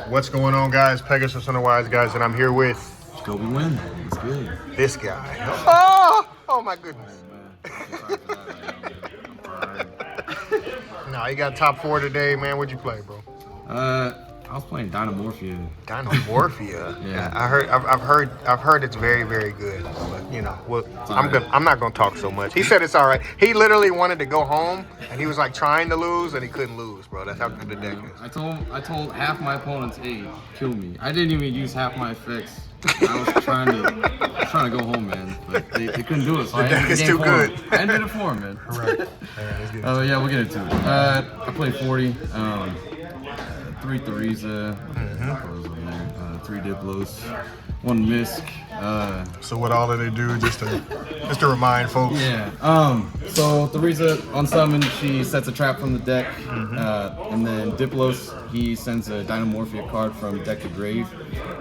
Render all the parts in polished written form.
What's going on, guys? Pegasus on the Wise Guys, and I'm here with Jacobe win. It's good. this guy. Oh my goodness. No, you got top 4 today, man. What'd you play, bro? I was playing Dinomorphia. Dinomorphia. Yeah. I've heard it's very, very good. But you know, I'm not gonna talk so much. He said it's all right. He literally wanted to go home, and he was like trying to lose, and he couldn't lose, bro. That's how good the deck is. I told half my opponents, "Hey, kill me." I didn't even use half my effects. I was trying to go home, man, but they couldn't do it. So The deck is too good. I ended it for him, man. Right. Oh yeah, we'll get into it. I played 40. 3 Theresa, 3 Diplos, 1 Misk. So what all did they do? Just to remind folks. Yeah. So Theresa on summon, she sets a trap from the deck, and then Diplos, he sends a Dinomorphia card from deck to grave,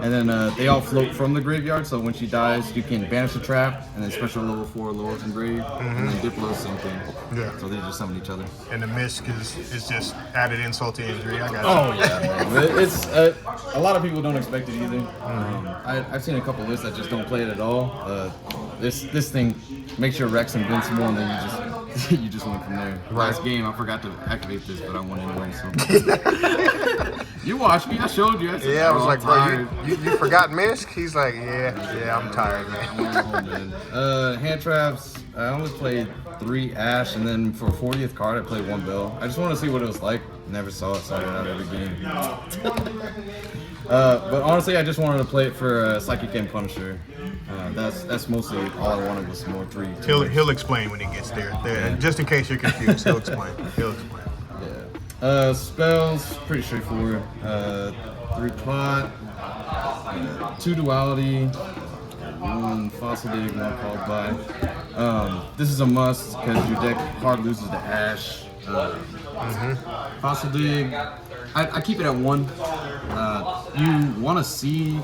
and then they all float from the graveyard. So when she dies, you can banish the trap, and then special level 4 lowers in grave, and then Diplos same thing. Yeah. So they just summon each other. And the Misk is just added insult to injury. I got you. Oh yeah, man. It's a lot of people don't expect it either. I've seen a couple lists that just don't play it at all. This thing makes your Rex invincible, and then you just win from there. Last game, I forgot to activate this, but I won anyway. So you watched me. I showed you. I said, Yeah, I was like, tired. bro, you forgot Misk? He's like, yeah, I'm tired, man. Hand traps. I only played 3 Ash, and then for 40th card, I played 1 Bell. I just want to see what it was like. Never saw it, saw it out every game. But honestly, I just wanted to play it for Psychic and Punisher. That's mostly all I wanted was more 3. He'll explain when he gets there. Just in case you're confused, he'll explain. Yeah. Spells, pretty straightforward. 3 pot, 2 duality, 1 fossil dig, 1 called by. This is a must because your deck hard loses to Ash. Fossil dig, I keep it at 1. You want to see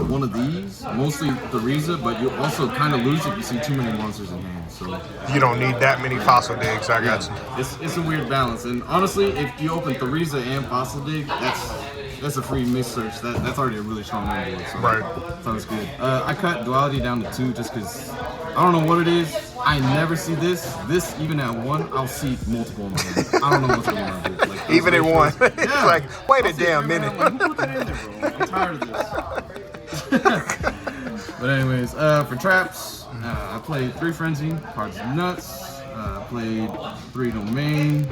one of these, mostly Theresa, but you also kind of lose if you see too many monsters in hand. So You don't need that many fossil digs. I got you. it's a weird balance. And honestly, if you open Theresa and fossil dig, that's a free miss search. That's already a really strong board. So Right. Sounds good. I cut duality down to 2 just because I don't know what it is. I never see this. This even at 1, I'll see multiple in my hand. I don't know what's going on. Dude. Like, Even at 1. It's Yeah. like, wait a damn minute. I'm like, who put that in there, bro? I'm tired of this. But anyways, for traps, I played 3 Frenzy, cards nuts. I played 3 Domain,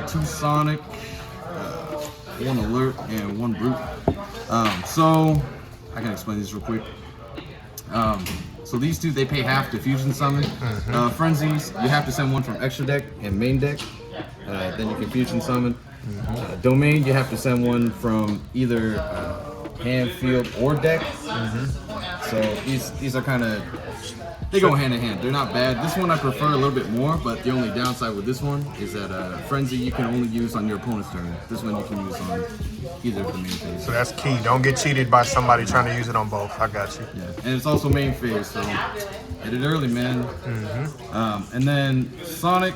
2 Sonic, 1 Alert, and 1 Brute. So I can explain these real quick. So these 2, they pay half to fusion summon. Frenzies, you have to send 1 from extra deck and main deck. Then you can fusion summon. Domain, you have to send 1 from either hand, field, or deck. So these are kind of, they go hand in hand. They're not bad. This one I prefer a little bit more, but the only downside with this one is that Frenzy you can only use on your opponent's turn. This one you can use on either of the main phase. So that's key. Don't get cheated by somebody trying to use it on both. I got you. Yeah, and it's also main phase, so hit it early, man. And then Sonic,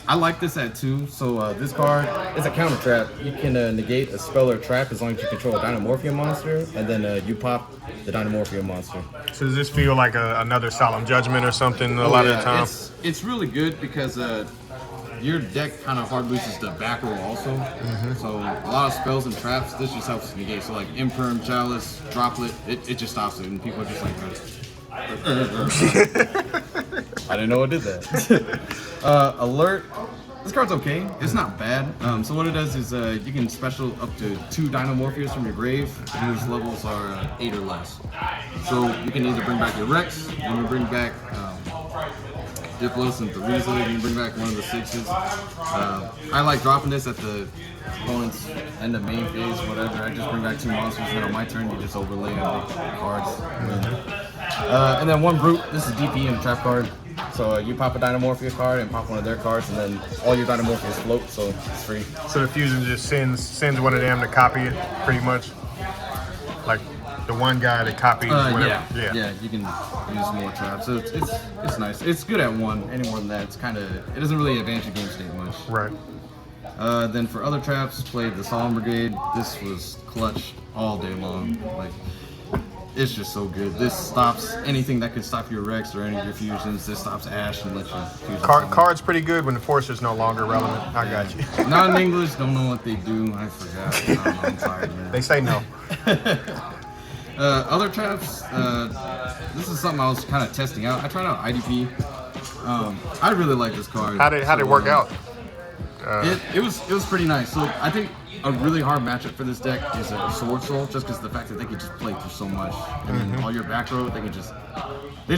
I like this at 2. So this card is a counter trap. You can negate a spell or trap as long as you control a Dinomorphia monster, and then you pop the Dinomorphia monster. So does this feel like another Solemn Judgment or something a lot of the time? It's really good because your deck kind of hard loses the back row also. So a lot of spells and traps, this just helps negate. So like Imperm, Chalice, Droplet, it just stops it, and people are just like, I didn't know it did that. Alert. This card's okay. It's not bad. So what it does is you can special up to 2 Dinomorphias from your grave whose levels are 8 or less. So you can either bring back your Rex, and you bring back Diplos and Theresa, you can bring back one of the 6s. I like dropping this at the opponent's end of main phase, whatever. I just bring back 2 monsters, then on my turn you just overlay on the cards. And then 1 Brute. This is DP and a trap card. So you pop a Dinomorphia card and pop one of their cards, and then all your Dinomorphias float, so it's free. So the fusion just sends one of them to copy it, pretty much. Like the one guy that copies whatever. Yeah, you can use more traps. So it's nice. It's good at 1. Any more than that, it doesn't really advance your game state much. Right. Then for other traps, played the Solemn Brigade. This was clutch all day long. Like, it's just so good. This stops anything that could stop your Rex or any of your fusions. This stops Ash and lets you fuse. Card's pretty good when the Forcer's no longer relevant. I got you. Not in English, don't know what they do. I forgot. I'm tired, man. They say no. Other traps, this is something I was kind of testing out. I tried out IDP. I really like this card. How'd it work out? It was pretty nice. So I think a really hard matchup for this deck is a Sword Soul, just because of the fact that they can just play through so much, and then all your back row they just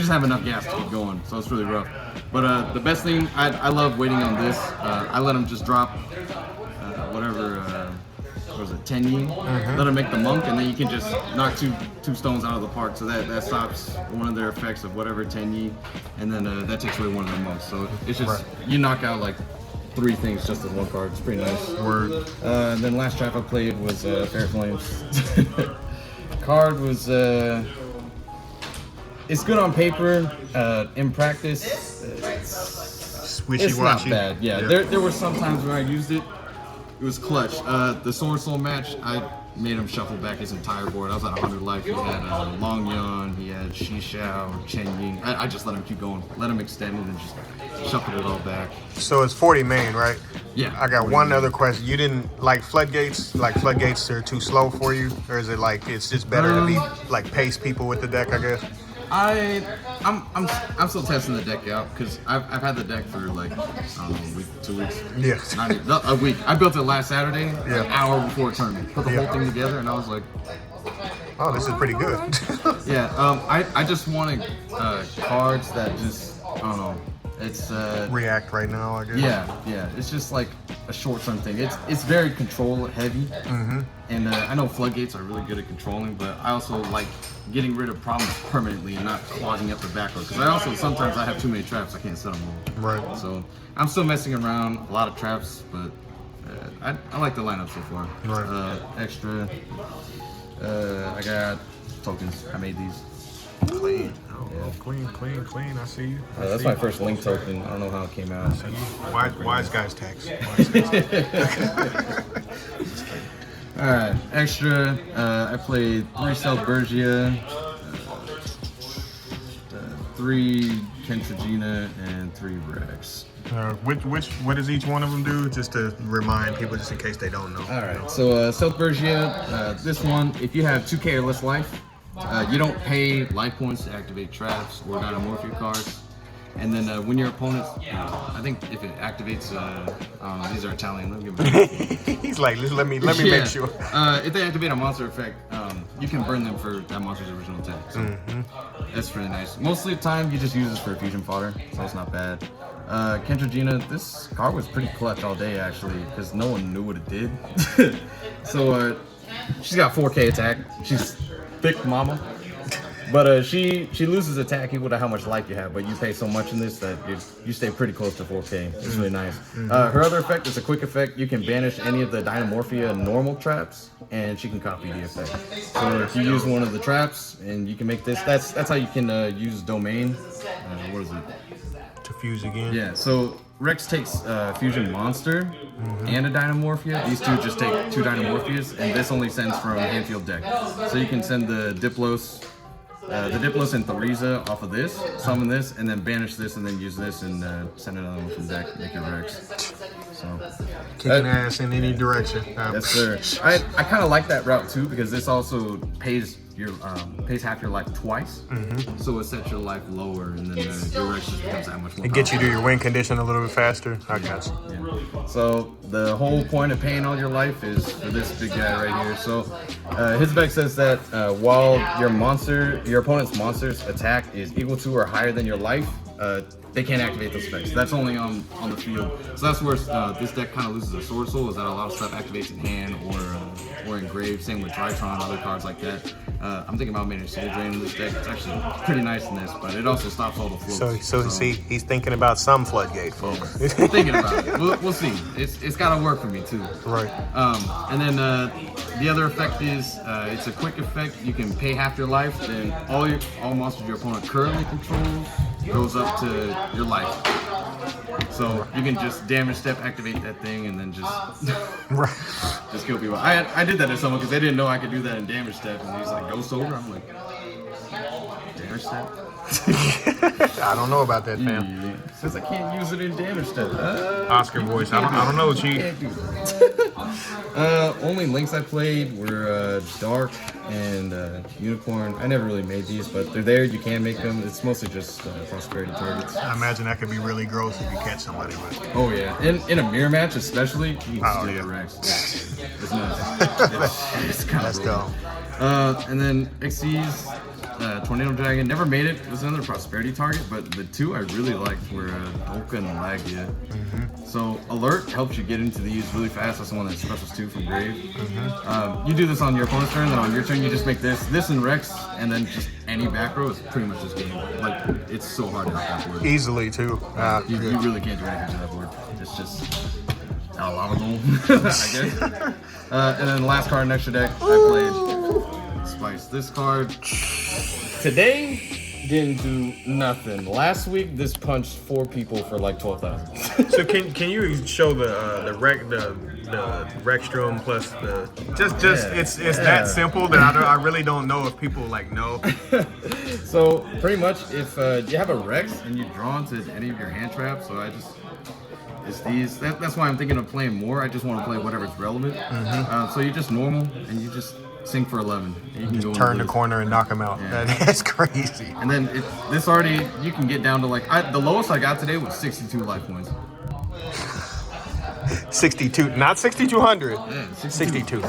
have enough gas to keep going. So it's really rough. But the best thing, I love waiting on this. I let them just drop whatever. What was it, 10 yin? Let them make the monk, and then you can just knock two stones out of the park. So that stops one of their effects of whatever 10 yin, and then that takes away one of their monks. So it's just you knock out like 3 things just with one card. It's pretty nice. Word. And then last trap I played was Fair Flames. Card was it's good on paper. In practice, it's not bad. Yeah. There were some times where I used it. It was clutch. The Sword Soul match, I made him shuffle back his entire board. I was at 100 life. He had Long Yon, he had Shi Xiao, Chen Ying. I just let him keep going. Let him extend it and just shuffle it all back. So it's 40 main, right? Yeah. I got one other question. You didn't like floodgates? Like floodgates are too slow for you? Or is it like it's just better to be like pace people with the deck, I guess? I'm still testing the deck out because I've had the deck for like, I don't know, a week, 2 weeks. Yeah. Not even, a week. I built it last Saturday, Yeah. an hour before tournament. Put the whole thing together, and I was like, Oh, this is pretty good. yeah. I just wanted cards that just, I don't know. It's React right now, I guess. yeah. It's just like a short-term thing. It's very control heavy, and I know floodgates are really good at controlling, but I also like getting rid of problems permanently and not clogging up the back row. Because I also sometimes I have too many traps, I can't set them all. Right. So I'm still messing around, a lot of traps, but I like the lineup so far. Right. Extra. I got tokens. I made these. Clean. Oh, clean. I see you. That's my first link token. I don't know how it came out. Wise guys tax. Alright, extra. I played 3 Stealth Bergia, 3 Kentragina, and 3 Rex. What does each one of them do? Just to remind people, just in case they don't know. Alright, so Stealth Bergia, this one, if you have 2k or less life, you don't pay life points to activate traps or Dinomorphia cards. And then when your opponent, I think if it activates, I don't know, these are Italian. Let me give them He's like, let me make sure. If they activate a monster effect, you can burn them for that monster's original attack. So that's really nice. Most of the time, you just use this for fusion fodder, so it's not bad. Kentragina, this card was pretty clutch all day actually, because no one knew what it did. So she's got 4k attack. She's thick mama. But she loses attack equal to how much life you have, but you pay so much in this that you stay pretty close to 4k. It's really nice. Her other effect is a quick effect. You can banish any of the Dinomorphia normal traps, and she can copy the effect. So if you use one of the traps, and you can make this, that's how you can use domain. What is it? To fuse again. Yeah, so Rex takes Fusion Monster and a Dinomorphia. These two just take 2 Dinomorphias, and this only sends from Handfield deck. So you can send the Diplos and Theriza off of this, summon this, and then banish this, and then use this, and send another one from deck, make your Rex. So Kicking ass in any direction. yes, sir. I kind of like that route too, because this also pays half your life twice, so it sets your life lower, and then your Rex just becomes that much more. It gets you to your win condition a little bit faster. I got you. Yeah. So the whole point of paying all your life is for this big guy right here. So his spec says that while your opponent's monster's attack is equal to or higher than your life, they can't activate those effects. That's only on the field. So that's where this deck kind of loses a Sword Soul, is that a lot of stuff activates in hand or engraved. Same with Drytron, other cards like that. I'm thinking about making Soul Drain in this deck. It's actually pretty nice in this, but it also stops all the floats. So he's thinking about some floodgate, folks. Yeah. Thinking about it. We'll see. It's got to work for me too. Right. And then the other effect is it's a quick effect. You can pay half your life, then all monsters your opponent currently controls goes up to your life. So you can just damage step, activate that thing, and then just Right. just kill people. I did that to someone because they didn't know I could do that in damage step, and he's like, "Ghost over." I'm like, damage step. I don't know about that, fam. Yeah. Says I can't use it in damage step. Oscar voice. I don't know, Chief. Can't do that. Only links I played were Dark and Unicorn. I never really made these, but they're there. You can make them. It's mostly just prosperity targets. I imagine that could be really gross if you catch somebody with it. Oh yeah, in a mirror match especially, you can Oh, steal yeah. the Rex. It's nuts. It's kind That's of dumb. And then XC's Tornado Dragon never made it. It was another prosperity target, but the two I really liked were Dolka and Lagia. So Alert helps you get into these really fast. That's the one that specials 2 from Grave. You do this on your opponent's turn, then on your turn you just make this and Rex, and then just any back row is pretty much just game. Like, it's so hard to knock that board. Easily, too. You really can't do anything to that board. It's just a lot of them, I guess. And then the last card in extra deck, I played Spice. This card today didn't do nothing. Last week, this punched 4 people for like 12,000. So can you show the Rexstrom plus the it's that simple that I really don't know if people like know. So pretty much, if you have a Rex and you draw into any of your hand traps, so it's these. That's why I'm thinking of playing more. I just want to play whatever's relevant. So you just normal and you just sink for 11. And you can go Turn the corner and knock him out. Yeah. That's crazy. And then this already, you can get down to like, the lowest I got today was 62 life points. 62, not 6,200. Yeah, 62.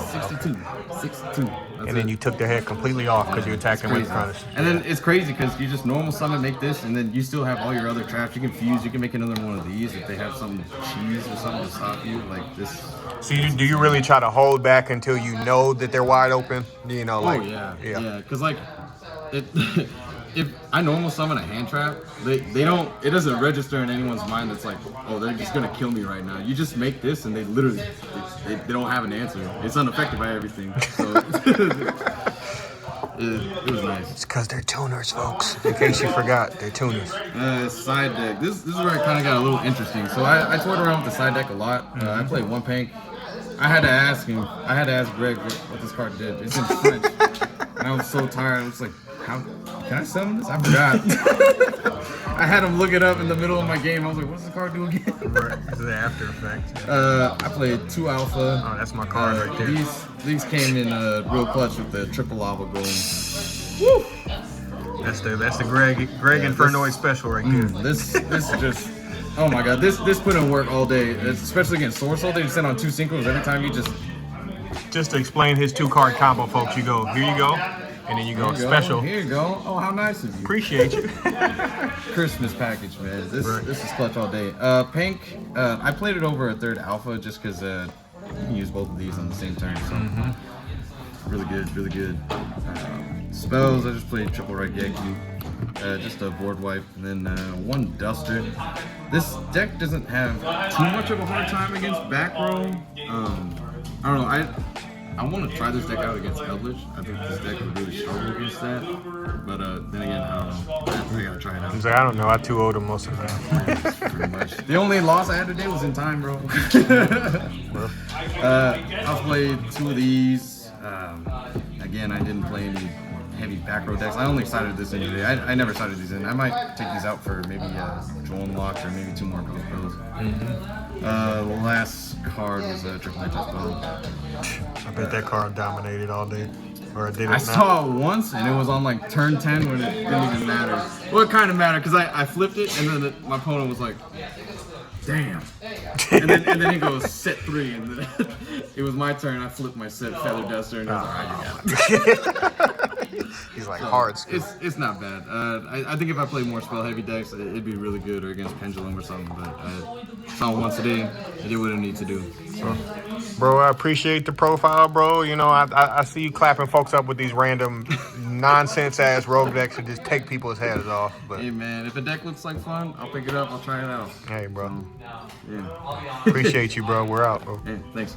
62. And then you took the head completely off because you attacked him with Chronish. And then it's crazy because you just normal summon, make this, and then you still have all your other traps. You can fuse, you can make another one of these if they have some cheese or something to stop you. Like this. So do you really try to hold back until you know that they're wide open? You know, like, yeah. Because like, if I normal summon a hand trap, they don't. It doesn't register in anyone's mind. That's like, oh, they're just gonna kill me right now. You just make this, and they literally they don't have an answer. It's unaffected by everything. So it was nice. It's because they're tuners, folks. In case you forgot, they're tuners. Side deck. This is where it kind of got a little interesting. So I toyed around with the side deck a lot. I played one pank. I had to ask Greg what this card did. It's in French, and I was so tired. I was like, how can I summon this? I forgot. I had him look it up in the middle of my game. I was like, what's the card do again? Right, it's the after effect. I played 2 alpha. Oh, that's my card right there. These came in real clutch with the triple lava golem. Woo! That's the Greg Infernoid special right there. This is just, oh my god, this put in work all day, especially against Source Soul. They just send on 2 synchros every time you Just to explain his 2-card combo, folks, you go, here you go, and then you go, special. Here you go. Oh, how nice of you. Appreciate you. Christmas package, man. This is clutch all day. Pink, I played it over a 3rd alpha just because you can use both of these on the same turn. So really good. Spells, I just played triple right Yankee. Just a board wipe, and then 1 duster. This deck doesn't have too much of a hard time against back row. I don't know. I want to try this deck out against Eldritch. I think this deck would really struggle against that. But then again, I don't know. I gotta try it out. I don't know. I 2-0'd him most of the time. Pretty much. The only loss I had today was in time, bro. I played 2 of these. Again, I didn't play any heavy back row decks. I only sided this in today. I never sided these in. I might take these out for maybe Joel Locks or maybe 2 more Ghost Bros. The last card was a Triple H Spell. I bet that card dominated all day. Or did it I saw it once, and it was on like turn 10 when it didn't even matter. Well, it kind of mattered because I flipped it, and then my opponent was like, damn. And then he goes, set 3, and then it was my turn. I flipped my set Feather Duster, and he was like, oh, you got it. He's like, hard skill. It's not bad. I think if I played more spell heavy decks, it'd be really good, or against Pendulum or something. But I saw it once today. It did what it needs to do. So. Bro, I appreciate the profile, bro. You know, I see you clapping folks up with these random nonsense-ass rogue decks that just take people's heads off. But hey, man, if a deck looks like fun, I'll pick it up. I'll try it out. Hey, bro. Yeah. Appreciate you, bro. We're out, bro. Hey, thanks.